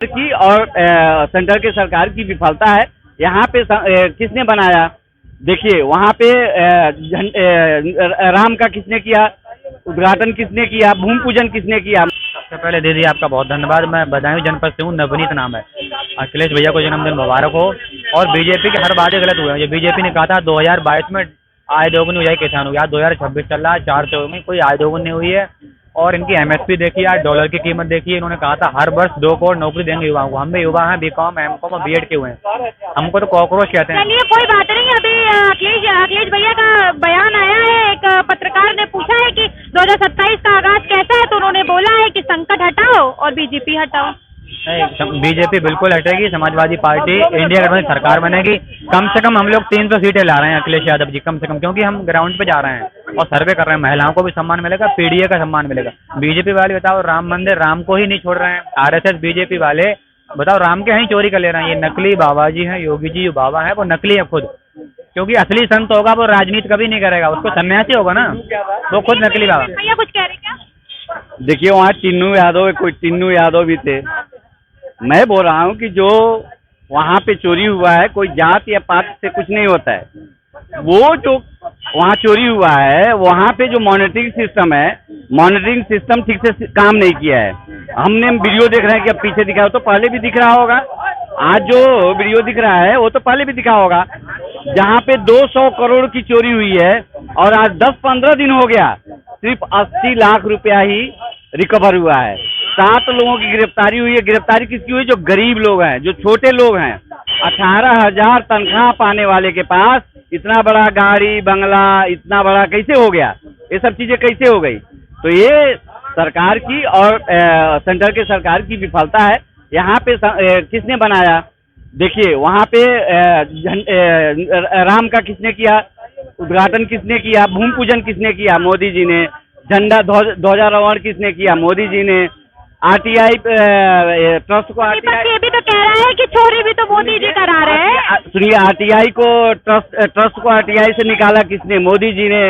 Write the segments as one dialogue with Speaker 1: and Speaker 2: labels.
Speaker 1: की और सेंटर के सरकार की विफलता है। यहाँ पे किसने बनाया? देखिए वहाँ पे राम का किसने किया उद्घाटन, किसने किया भूमि पूजन, किसने किया?
Speaker 2: सबसे पहले दीदी आपका बहुत धन्यवाद। मैं बदायूं जनपद से हूँ, नवनीत नाम है। अखिलेश भैया को जन्मदिन मुबारक हो। और बीजेपी की हर बातें गलत हुई है। ये बीजेपी ने कहा था 2022 में आय दोगुनी हो जाए किसान हो, यार 2026 चल रहा है, 4 साल में कोई आय दोगुनी नहीं हुई है। और इनकी एमएसपी देखिए, यार डॉलर की कीमत देखिए। इन्होंने कहा था हर वर्ष 2 करोड़ नौकरी देंगे युवाओं को। हम भी युवा हैं, बीकॉम एमकॉम और बीएड के हुए हैं, हमको तो कॉकरोच कहते हैं।
Speaker 3: चलिए कोई बात नहीं। अभी अखिलेश भैया का बयान आया है, एक पत्रकार ने पूछा है कि 2027 का आगाज कैसा है, तो उन्होंने बोला है कि संकट हटाओ और बीजेपी हटाओ।
Speaker 2: नहीं, बीजेपी बिल्कुल हटेगी। समाजवादी पार्टी इंडिया गठबंधन सरकार बनेगी। कम से कम हम लोग 300 सीटें ला रहे हैं अखिलेश यादव जी, कम से कम, क्योंकि हम ग्राउंड पे जा रहे हैं और सर्वे कर रहे हैं। महिलाओं को भी सम्मान मिलेगा, पीडीए का सम्मान मिलेगा। बीजेपी वाले बताओ, राम मंदिर राम को ही नहीं छोड़ रहे हैं। आरएसएस बीजेपी वाले बताओ राम के यहाँ चोरी कर ले रहे हैं। ये नकली बाबा जी हैं, योगी जी जो बाबा है वो नकली है खुद, क्योंकि असली संत होगा वो राजनीति कभी नहीं करेगा, उसको सन्यासी होगा ना, वो खुद नकली बाबा।
Speaker 3: भैया कुछ कह रहे क्या?
Speaker 1: देखिए वहाँ टिन्नू यादव, कोई टिन्नू यादव भी थे। मैं बोल रहा हूँ कि जो वहाँ पे चोरी हुआ है, कोई जात या पात से कुछ नहीं होता है। वो जो वहाँ चोरी हुआ है, वहाँ पे जो मॉनिटरिंग सिस्टम है, मॉनिटरिंग सिस्टम ठीक से काम नहीं किया है। हमने वीडियो देख रहे हैं कि अब पीछे दिखा हो, तो पहले भी दिख रहा होगा। आज जो वीडियो दिख रहा है वो तो पहले भी दिखा होगा। जहाँ पे 200 करोड़ की चोरी हुई है और आज 10-15 दिन हो गया, सिर्फ 80 लाख रुपया ही रिकवर हुआ है। 7 लोगों की गिरफ्तारी हुई है। गिरफ्तारी किसकी हुई? जो गरीब लोग हैं, जो छोटे लोग हैं। 18,000 तनख्वाह पाने वाले के पास इतना बड़ा गाड़ी बंगला, इतना बड़ा कैसे हो गया? ये सब चीजें कैसे हो गई? तो ये सरकार की और सेंटर के सरकार की विफलता है। यहाँ पे किसने बनाया? देखिए वहाँ पे राम का किसने किया उद्घाटन, किसने किया भूमि पूजन, किसने किया? मोदी जी ने। झंडा ध्वजारोहण किसने किया? मोदी जी ने। आरटीआई ट्रस्ट को
Speaker 3: ये भी तो कह रहा है कि चोरी भी तो मोदी जी करा रहे हैं।
Speaker 1: सुनिए, आरटीआई को ट्रस्ट को आरटीआई से निकाला किसने? मोदी जी ने।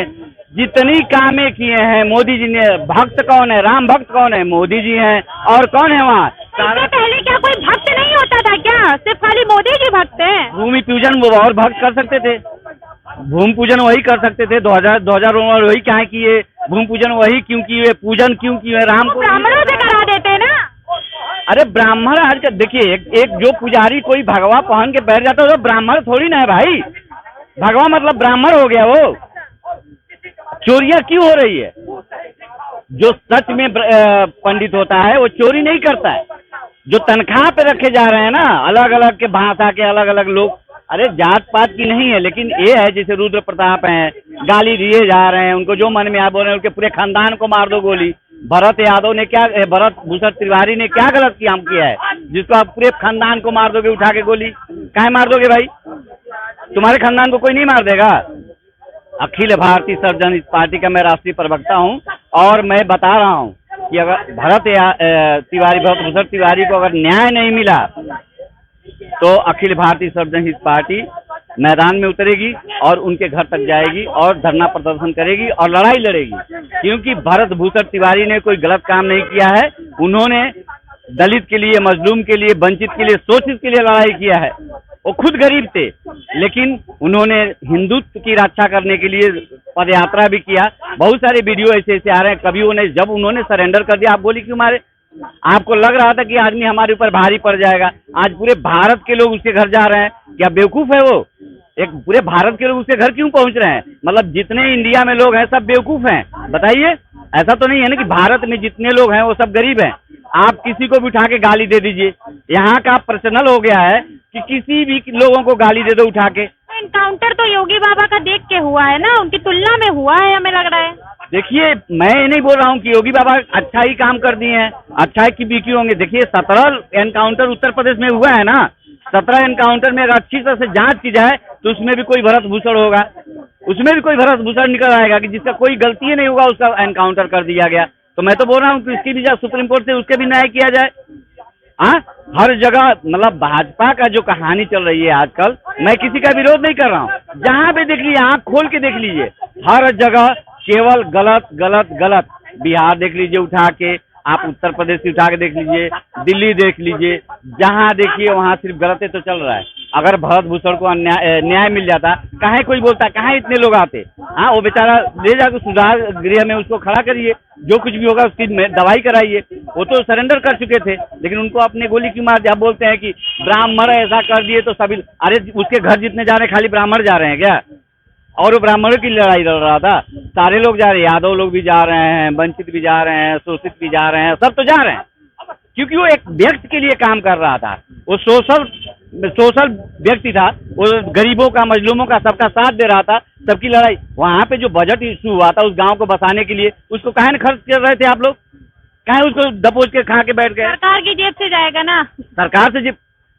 Speaker 1: जितनी कामें किए हैं मोदी जी ने। भक्त कौन है? राम भक्त कौन है? मोदी जी हैं। और कौन है वहाँ?
Speaker 3: इससे पहले क्या कोई भक्त नहीं होता था क्या? सिर्फ खाली मोदी जी भक्त हैं?
Speaker 1: भूमि पूजन वो और भक्त कर सकते थे, भूमि पूजन वही कर सकते थे। 2000 वही क्या किए? भूमि पूजन वही क्यों किए? पूजन क्यों किए? राम को
Speaker 3: ब्राह्मणों से करा देते ना।
Speaker 1: अरे ब्राह्मण आज का देखिए, एक जो पुजारी कोई भगवा पहन के बैठ जाता है तो ब्राह्मण थोड़ी ना है भाई। भगवा मतलब ब्राह्मण हो गया वो। चोरियां क्यों हो रही है? जो सच में पंडित होता है वो चोरी नहीं करता है। जो तनख्वाह पे रखे जा रहे हैं ना, अलग अलग के भाषा के अलग अलग लोग, अरे जात पात की नहीं है, लेकिन ये है जैसे रुद्र प्रताप हैं, गाली दिए जा रहे हैं, उनको जो मन में आ बोल रहे हैं, उनके पूरे खानदान को मार दो गोली। भरत यादव ने क्या, भरत भूषण तिवारी ने क्या गलत काम किया है जिसको आप पूरे खानदान को मार दोगे उठा के गोली? काहे मार दोगे भाई? तुम्हारे खानदान को कोई नहीं मार देगा। अखिल भारतीय सर्वजन पार्टी का मैं राष्ट्रीय प्रवक्ता हूँ और मैं बता रहा हूँ कि अगर भरत भूषण तिवारी को अगर न्याय नहीं मिला तो अखिल भारतीय सर्वजन हित पार्टी मैदान में उतरेगी और उनके घर तक जाएगी और धरना प्रदर्शन करेगी और लड़ाई लड़ेगी। क्योंकि भरत भूषण तिवारी ने कोई गलत काम नहीं किया है। उन्होंने दलित के लिए, मजलूम के लिए, वंचित के लिए, शोषित के लिए लड़ाई किया है। वो खुद गरीब थे, लेकिन उन्होंने हिंदुत्व की रक्षा करने के लिए पदयात्रा भी किया। बहुत सारे वीडियो ऐसे ऐसे आ रहे हैं। कभी उन्हें, जब उन्होंने सरेंडर कर दिया, आप गोली क्यों मारे? आपको लग रहा था कि आदमी हमारे ऊपर भारी पड़ जाएगा। आज पूरे भारत के लोग उसके घर जा रहे हैं। क्या बेवकूफ है वो? एक पूरे भारत के लोग उसके घर क्यों पहुंच रहे हैं? मतलब जितने इंडिया में लोग हैं सब बेवकूफ हैं? बताइए, ऐसा तो नहीं है ना कि भारत में जितने लोग हैं वो सब गरीब हैं। आप किसी को भी उठा के गाली दे दीजिए। यहाँ का पर्सनल हो गया है कि किसी भी लोगों को गाली दे दो उठा के।
Speaker 3: एनकाउंटर तो योगी बाबा का देख के हुआ है ना, उनकी तुलना में हुआ है, हमें लग रहा है।
Speaker 1: देखिए, मैं ये नहीं बोल रहा हूँ कि योगी बाबा अच्छा ही काम कर दिए हैं, अच्छा ही की क्यों होंगे। देखिए 17 एनकाउंटर उत्तर प्रदेश में हुआ है ना। 17 एनकाउंटर में अगर अच्छी तरह से जांच की जाए तो उसमें भी कोई भरत भूषण होगा, उसमें भी कोई भरत भूषण निकल आएगा कि जिसका कोई गलती नहीं होगा, उसका एनकाउंटर कर दिया गया। तो मैं तो बोल रहा हूँ कि इसकी भी सुप्रीम कोर्ट से उसके भी न्याय किया जाए। हाँ, हर जगह मतलब भाजपा का जो कहानी चल रही है आजकल, मैं किसी का विरोध नहीं कर रहा हूँ। जहाँ पे देख लीजिए, आँख खोल के देख लीजिए, हर जगह केवल गलत गलत गलत। बिहार देख लीजिए उठा के, आप उत्तर प्रदेश की उठा के देख लीजिए, दिल्ली देख लीजिए, जहाँ देखिए वहाँ सिर्फ गलत तो चल रहा है। अगर भरत भूषण को न्याय मिल जाता, कहाँ कोई बोलता, कहाँ इतने लोग आते। हाँ, वो बेचारा ले जाकर सुधार गृह में उसको खड़ा करिए, जो कुछ भी होगा उसकी दवाई कराइए। वो तो सरेंडर कर चुके थे, लेकिन उनको अपने गोली क्यों मार दिया। बोलते हैं कि ब्राह्मण ऐसा कर दिए तो सभी, अरे उसके घर जितने जा रहे हैं खाली ब्राह्मण जा रहे हैं क्या? और वो ब्राह्मणों की लड़ाई लड़ रहा था, सारे लोग जा रहे हैं, यादव लोग भी जा रहे हैं, वंचित भी जा रहे हैं, शोषित भी जा रहे हैं, सब तो जा रहे हैं, क्योंकि वो एक व्यक्ति के लिए काम कर रहा था। वो सोशल व्यक्ति था, वो गरीबों का, मजलूमों का, सबका साथ दे रहा था, सबकी लड़ाई। वहाँ पे जो बजट इशू हुआ था उस गांव को बसाने के लिए, उसको काहे न खर्च कर रहे थे आप लोग? काहे उसको दबोच के खा के बैठ गए?
Speaker 3: सरकार की जेब से जाएगा ना।
Speaker 1: सरकार से जेब।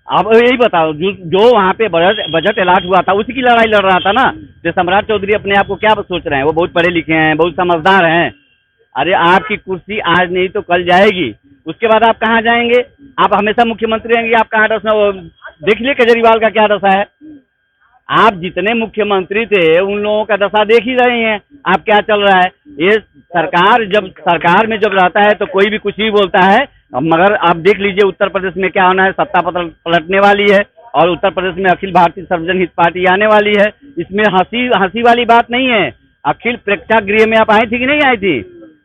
Speaker 1: अब यही बताओ, जो वहाँ पे बजट अलॉट हुआ था उसी की लड़ाई लड़ रहा था ना। जो सम्राट चौधरी अपने आप को क्या सोच रहे हैं, वो बहुत पढ़े लिखे हैं, बहुत समझदार हैं। अरे आपकी कुर्सी आज नहीं तो कल जाएगी, उसके बाद आप कहाँ जाएंगे? आप हमेशा मुख्यमंत्री रहेंगे, आप कहाँ दशा? वो देख लिए केजरीवाल का क्या दशा है। आप जितने मुख्यमंत्री थे उन लोगों का दशा देख ही रहे हैं आप क्या चल रहा है। ये सरकार में जब रहता है तो कोई भी कुछ ही बोलता है, मगर आप देख लीजिए उत्तर प्रदेश में क्या होना है। सत्ता पलटने वाली है और उत्तर प्रदेश में अखिल भारतीय सर्वजन हित पार्टी आने वाली है। इसमें हंसी वाली बात नहीं है। अखिल प्रेक्षागृह में आप आई थी कि नहीं आई थी?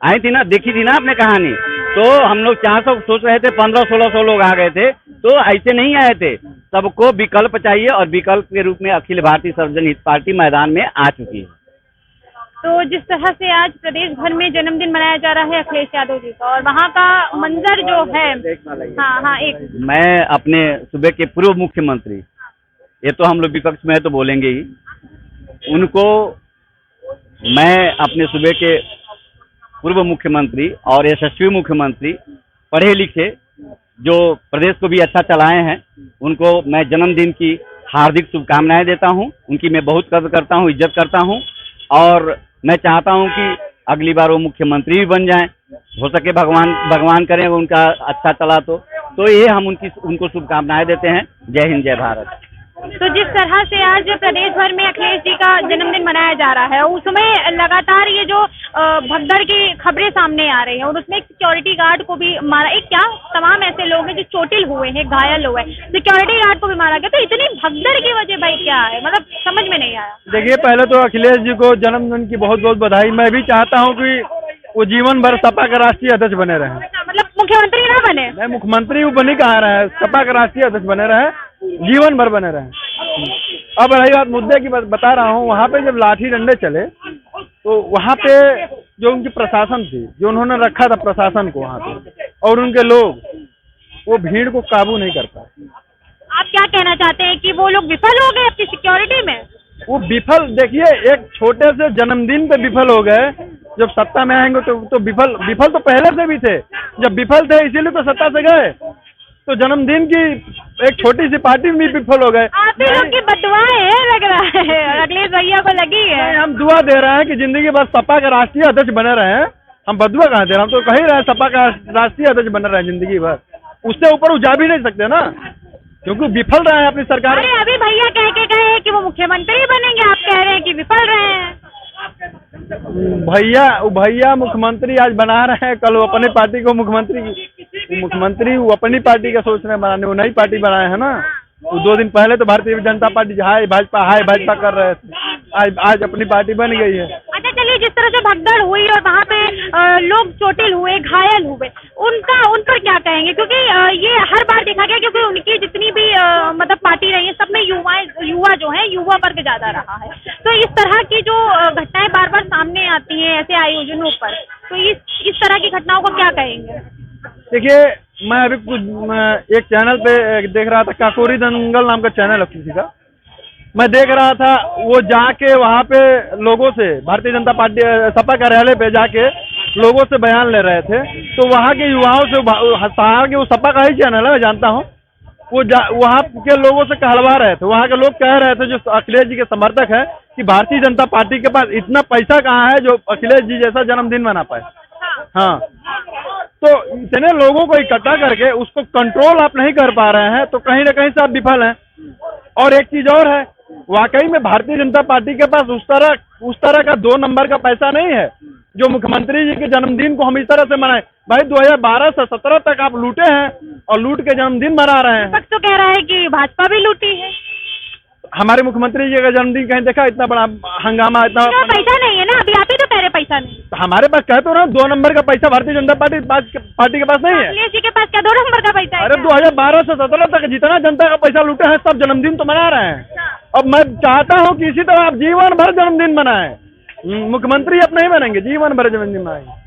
Speaker 1: आई थी ना, देखी थी ना आपने कहानी। तो हम लोग 400 सोच रहे थे, 1500-1600 लोग आ गए थे, तो ऐसे नहीं आए थे। सबको विकल्प चाहिए और विकल्प के रूप में अखिल भारतीय सर्वजन हित पार्टी मैदान में आ चुकी है।
Speaker 3: तो जिस तरह से आज प्रदेश भर में जन्मदिन मनाया जा रहा है अखिलेश यादव जी का, और वहाँ का मंजर जो है, हाँ एक
Speaker 1: मैं अपने सूबे के पूर्व मुख्यमंत्री, ये तो हम लोग विपक्ष में तो बोलेंगे ही, उनको मैं अपने सूबे के पूर्व मुख्यमंत्री और यशस्वी मुख्यमंत्री, पढ़े लिखे, जो प्रदेश को भी अच्छा चलाए हैं, उनको मैं जन्मदिन की हार्दिक शुभकामनाएं देता हूं। उनकी मैं बहुत कदर करता हूं, इज्जत करता हूं और मैं चाहता हूं कि अगली बार वो मुख्यमंत्री भी बन जाएं। हो सके भगवान करें उनका अच्छा चला तो ये हम उनको शुभकामनाएं देते हैं। जय हिंद, जय भारत।
Speaker 3: तो जिस तरह से आज प्रदेश भर में अखिलेश जी का जन्मदिन मनाया जा रहा है, उसमें लगातार ये जो भगदड़ की खबरें सामने आ रही हैं, और उसमें एक सिक्योरिटी गार्ड को भी मारा, एक क्या तमाम ऐसे लोग हैं जो चोटिल हुए हैं, घायल हुए, सिक्योरिटी गार्ड को भी मारा गया। तो इतनी भगदड़ की वजह भाई क्या है, मतलब समझ में नहीं आया।
Speaker 4: देखिए, पहले तो अखिलेश जी को जन्मदिन की बहुत बहुत बधाई। मैं भी चाहता हूँ कि वो जीवन भर सपा का राष्ट्रीय अध्यक्ष बने रहे।
Speaker 3: मतलब मुख्यमंत्री ना बने?
Speaker 4: नहीं, मुख्यमंत्री वो बनी कहा रहा है, सपा का राष्ट्रीय अध्यक्ष बने रहे, जीवन भर बने रहे। अब रही बात मुद्दे की, बता रहा हूँ, वहाँ पे जब लाठी डंडे चले तो वहाँ पे जो उनकी प्रशासन थी, जो उन्होंने रखा था प्रशासन को वहाँ पे, और उनके लोग, वो भीड़ को काबू नहीं कर पाए।
Speaker 3: आप क्या कहना चाहते हैं कि वो लोग विफल हो गए अपनी सिक्योरिटी में?
Speaker 4: वो विफल, देखिए, एक छोटे से जन्मदिन पे विफल हो गए। जब सत्ता में आएंगे तो विफल तो पहले से भी थे। जब विफल थे इसीलिए तो सत्ता से गए। तो जन्मदिन की एक छोटी सी पार्टी में भी विफल हो गए।
Speaker 3: आप ही लोग की बदुआएं है लग रहा है, अखिलेश भैया को लगी है।
Speaker 4: हम दुआ दे रहे हैं कि जिंदगी भर सपा का राष्ट्रीय अध्यक्ष बने रहे। हम बदुआ कहाँ दे रहे हैं, हम तो कह ही रहे हैं सपा का राष्ट्रीय अध्यक्ष बने रहे जिंदगी भर। उससे ऊपर वो जा भी नहीं सकते ना, क्योंकि विफल रहे हैं अपनी सरकार।
Speaker 3: अरे अभी भैया कह के गए हैं कि वो मुख्यमंत्री बनेंगे, आप कह रहे हैं कि विफल रहे हैं।
Speaker 4: भैया मुख्यमंत्री आज बना रहे हैं, कल वो अपनी पार्टी को मुख्यमंत्री वो अपनी पार्टी का सोच रहे हैं बनाने। वो नई पार्टी बनाए हैं ना। वो 2 दिन पहले तो भारतीय जनता पार्टी हाय भाजपा कर रहे थे, आज अपनी पार्टी बन गई है।
Speaker 3: अच्छा चलिए, जिस तरह से भगदड़ हुई और वहाँ पे लोग चोटिल हुए, घायल हुए, उन पर क्या कहेंगे? क्योंकि ये हर बार देखा गया, क्योंकि उनकी जितनी भी मतलब पार्टी रही है, सब में युवा जो है, युवा वर्ग ज्यादा रहा है। तो इस तरह की जो घटनाएं बार बार सामने आती हैं ऐसे आयोजनों पर, तो इस तरह की घटनाओं को क्या कहेंगे?
Speaker 4: देखिए, मैं अभी एक चैनल पे देख रहा था, काकोरी दंगल नाम का चैनल है किसी का। मैं देख रहा था, वो जाके वहाँ पे लोगों से, भारतीय जनता पार्टी सपा कार्यालय पे जाके लोगों से बयान ले रहे थे। तो वहाँ के युवाओं से, सहार के, वो सपा का ही चैनल है, मैं जानता हूँ, वो वहाँ के लोगों से कहलवा रहे थे। वहाँ के लोग कह रहे थे, जो अखिलेश जी के समर्थक है, कि भारतीय जनता पार्टी के पास इतना पैसा कहाँ है जो अखिलेश जी जैसा जन्मदिन मना पाए। हाँ, तो इतने लोगों को इकट्ठा करके उसको कंट्रोल आप नहीं कर पा रहे हैं, तो कहीं ना कहीं से आप विफल हैं। और एक चीज और है, वाकई में भारतीय जनता पार्टी के पास उस तरह का 2 नंबर का पैसा नहीं है। जो मुख्यमंत्री जी के जन्मदिन को हम इस तरह से मनाएं। भाई 2012 से 17 तक आप लूटे हैं और लूट के जन्मदिन मना रहे हैं।
Speaker 3: विपक्ष तो कह रहा है कि भाजपा भी लूटी है।
Speaker 4: हमारे मुख्यमंत्री जी का जन्मदिन कहीं देखा इतना बड़ा हंगामा, इतना
Speaker 3: तो पैसा नहीं है ना, अभी आप ही तो कह रहे पैसा नहीं।
Speaker 4: हमारे पास कह तो रहा हूं 2 नंबर का पैसा भारतीय जनता पार्टी के पास नहीं है।
Speaker 3: अखिलेश जी के पास क्या 2 नंबर का पैसा है?
Speaker 4: अरे 2012 से 17 तक जितना जनता का पैसा लूटे हैं सब जन्मदिन तो मना रहे हैं। अब मैं चाहता हूं कि इसी तरह आप जीवन भर जन्मदिन मनाएं। मुख्यमंत्री अब नहीं बनेंगे, जीवन भर जन्मदिन मनाएंगे।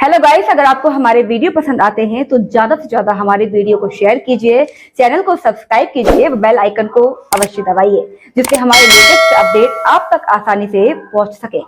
Speaker 5: हेलो गाइस, अगर आपको हमारे वीडियो पसंद आते हैं तो ज्यादा से ज्यादा हमारे वीडियो को शेयर कीजिए, चैनल को सब्सक्राइब कीजिए, बेल आइकन को अवश्य दबाइए जिससे हमारे लेटेस्ट अपडेट आप तक आसानी से पहुंच सके।